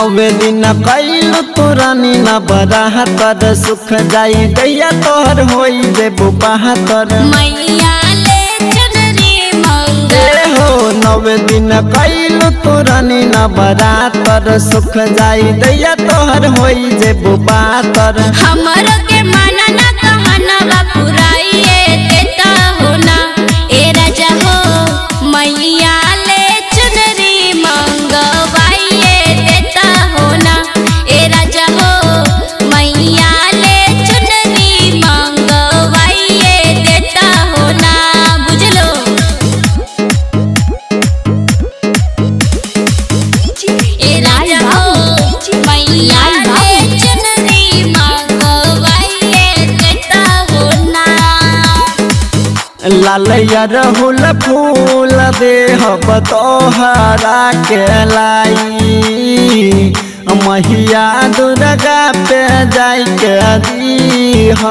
नवे दिन कैलू तुरानी न बराह तर सुख जाई गैया तोहर होई देबो बहातर मैया ले चुनरी मंगा हो नवे दिन कैलू तुरानी न बराह तर सुख जाई गैया तोहर होई देबो बहातर हमरो के माना ना कहना पुराइए देता हो ना ए राजा हो मैया ले चुनरी मंगवाइए देता हो ना ए राजा हो मैया ले चुनरी मंगवाइए देता हो ना बुझलो ए राजा हो मैया ले चुनरी मंगवाइए देता हो ना लालैया रहुल फूल देहब तोहरा के लाई मैया दुर्गा पे जाई के दीह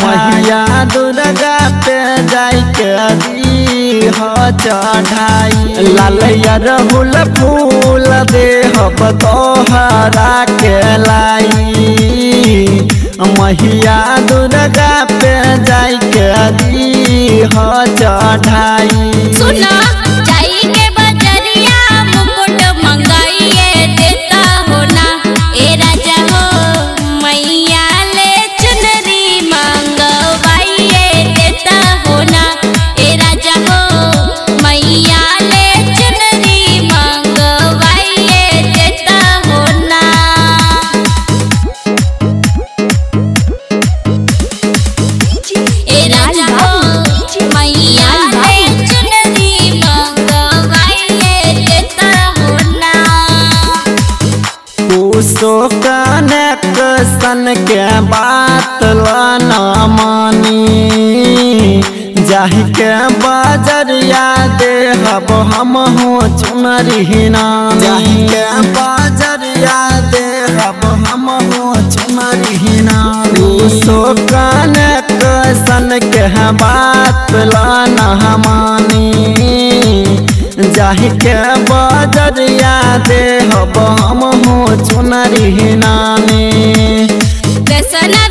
मैया दुर्गा पे जाई के दीह चढ़ाई लालैया रहुल फूल देहब तोहरा के लाई मैया दुर्गा पे जाई के दीह चढ़ाई सुना जाई के बजरिया मुकुट मंगाइए देता हो ना ए राजा हो मैया ले चुनरी मंगवाइए देता हो ना ए राजा हो मैया ले चुनरी मंगवाइए देता हो ना ए राजा हो मैया ले चुनरी मंगवाइए देता हो ना कुसो कनक सन के बात लाना मानी जाहि के बजरिया देहब हम हो चुनरी नानी जाहि के बजरिया देहब हम हो चुनरी नानी कुसो कनक सन के बात लाना मानी जाहि के बजरिया देहब हम हो चुनरी नानी दसना